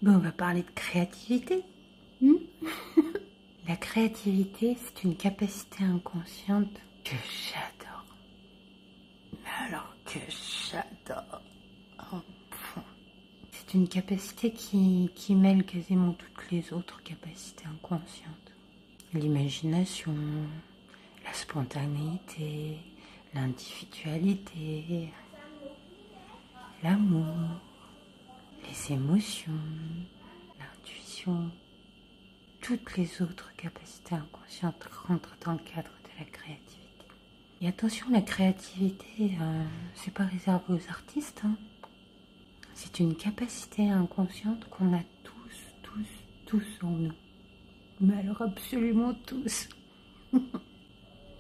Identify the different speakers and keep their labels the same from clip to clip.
Speaker 1: Bon, on va parler de créativité. Hmm. La créativité, c'est une capacité inconsciente que j'adore. Mais alors que j'adore. Oh, c'est une capacité qui mêle quasiment toutes les autres capacités inconscientes. L'imagination, la spontanéité, l'individualité, l'amour, les émotions, l'intuition. Toutes les autres capacités inconscientes rentrent dans le cadre de la créativité. Et attention, la créativité, c'est pas réservé aux artistes. Hein. C'est une capacité inconsciente qu'on a tous en nous. Mais alors absolument tous.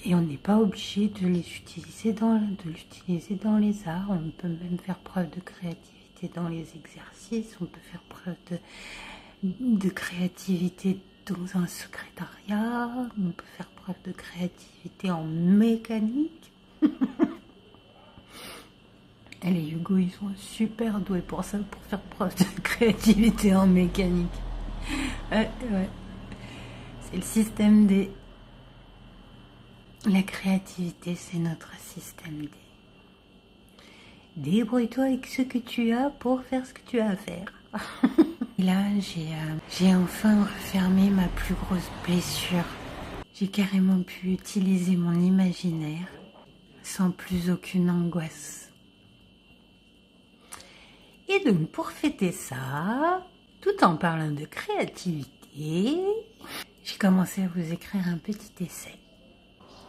Speaker 1: Et on n'est pas obligé de l'utiliser dans les arts. On peut même faire preuve de créativité dans les exercices. On peut faire preuve de créativité dans un secrétariat. On peut faire preuve de créativité en mécanique. Et les Hugo, ils sont super doués pour ça, pour faire preuve de créativité en mécanique. Ouais. C'est le système D. La créativité, c'est notre système D. Débrouille-toi avec ce que tu as pour faire ce que tu as à faire. Là, j'ai enfin refermé ma plus grosse blessure. J'ai carrément pu utiliser mon imaginaire sans plus aucune angoisse. Et donc, pour fêter ça, tout en parlant de créativité, j'ai commencé à vous écrire un petit essai.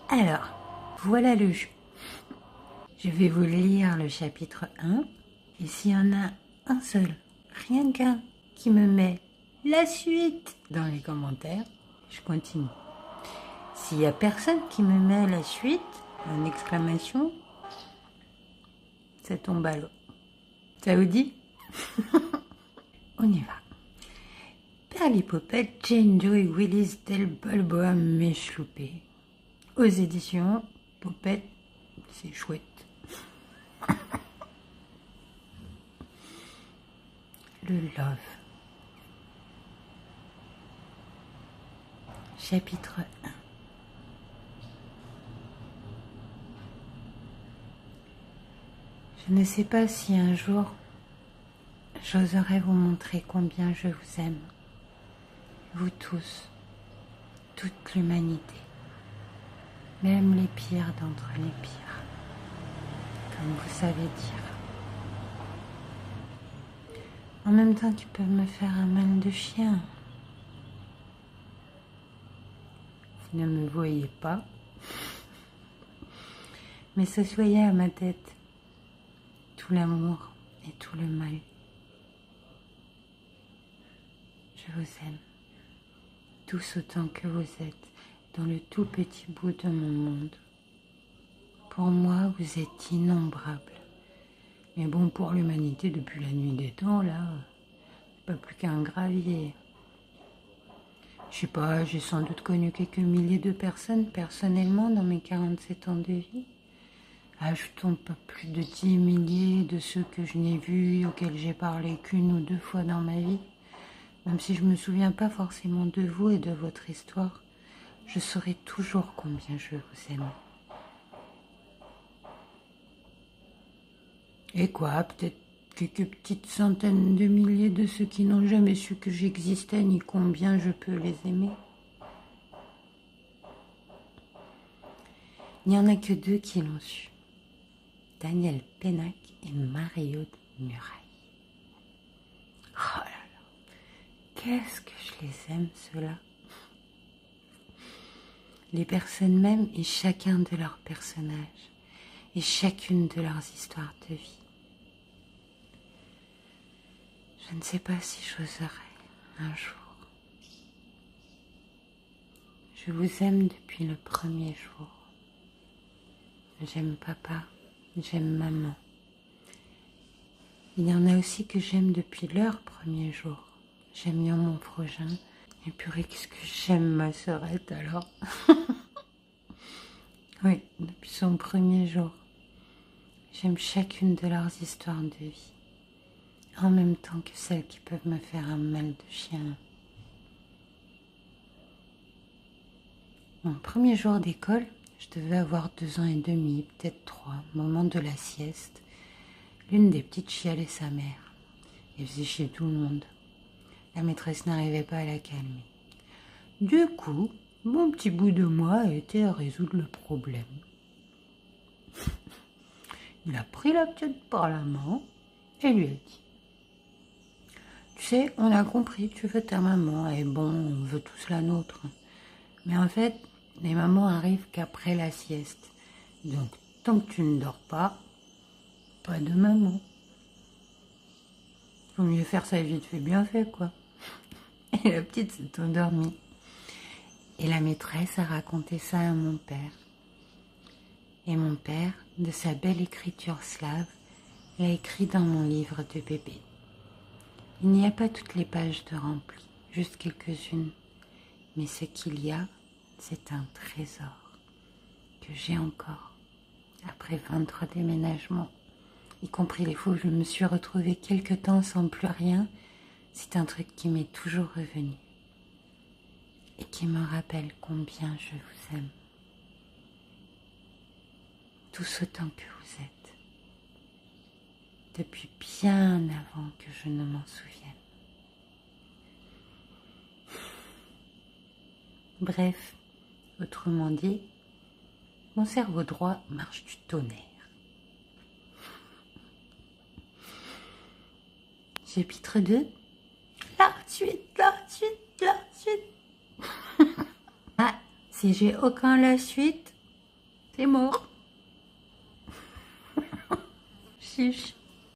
Speaker 1: Alors, voilà le jeu. Je vais vous lire le chapitre 1, et s'il y en a un seul, rien qu'un, qui me met la suite dans les commentaires, je continue. S'il n'y a personne qui me met la suite, en exclamation, ça tombe à l'eau. Ça vous dit? On y va. Perlipopette, Jane Joy Willis Del Balboa Mechloupé. Aux éditions Popette, c'est chouette. Le love. Chapitre 1. Je ne sais pas si un jour j'oserai vous montrer combien je vous aime. Vous tous, toute l'humanité, même les pires d'entre les pires, comme vous savez dire. En même temps, tu peux me faire un mal de chien. Vous ne me voyez pas, mais s'assoyez à ma tête tout l'amour et tout le mal. Je vous aime, tous autant que vous êtes, dans le tout petit bout de mon monde. Pour moi, vous êtes innombrables. Mais bon, pour l'humanité, depuis la nuit des temps, là, pas plus qu'un gravier. Je sais pas, j'ai sans doute connu quelques milliers de personnes personnellement dans mes 47 ans de vie. Ajoutons pas plus de 10 milliers de ceux que je n'ai vus, auxquels j'ai parlé qu'une ou deux fois dans ma vie. Même si je me souviens pas forcément de vous et de votre histoire, je saurai toujours combien je vous aime. Et quoi, peut-être quelques petites centaines de milliers de ceux qui n'ont jamais su que j'existais ni combien je peux les aimer. Il n'y en a que deux qui l'ont su. Daniel Pénac et Marie-Aude Muraille. Oh là là, qu'est-ce que je les aime, ceux-là. Les personnes mêmes et chacun de leurs personnages et chacune de leurs histoires de vie. Je ne sais pas si j'oserai un jour. Je vous aime depuis le premier jour. J'aime papa, j'aime maman. Il y en a aussi que j'aime depuis leur premier jour. J'aime bien mon frangin. Et purée, qu'est-ce que j'aime ma sœurette alors. Oui, depuis son premier jour. J'aime chacune de leurs histoires de vie. en même temps que celles qui peuvent me faire un mal de chien. Mon premier jour d'école, je devais avoir 2 ans et demi, peut-être 3, au moment de la sieste. L'une des petites chialait sa mère. Elle faisait chier tout le monde. La maîtresse n'arrivait pas à la calmer. Du coup, mon petit bout de moi a été à résoudre le problème. Il a pris la petite par la main et lui a dit: tu sais, on a compris, tu veux ta maman, et bon, on veut tous la nôtre. Mais en fait, les mamans arrivent qu'après la sieste. Donc, tant que tu ne dors pas de maman. Faut mieux faire ça vite fait, bien fait, quoi. Et la petite s'est endormie. Et la maîtresse a raconté ça à mon père. Et mon père, de sa belle écriture slave, l'a écrit dans mon livre de bébé. Il n'y a pas toutes les pages de remplies, juste quelques-unes. Mais ce qu'il y a, c'est un trésor que j'ai encore, après 23 déménagements, y compris les fois où je me suis retrouvée quelque temps sans plus rien. C'est un truc qui m'est toujours revenu et qui me rappelle combien je vous aime. Tous autant que vous êtes, depuis bien avant que je ne m'en souvienne. Bref, autrement dit, mon cerveau droit marche du tonnerre. Chapitre 2. La suite. Ah, si j'ai aucun la suite, c'est mort. Chiche.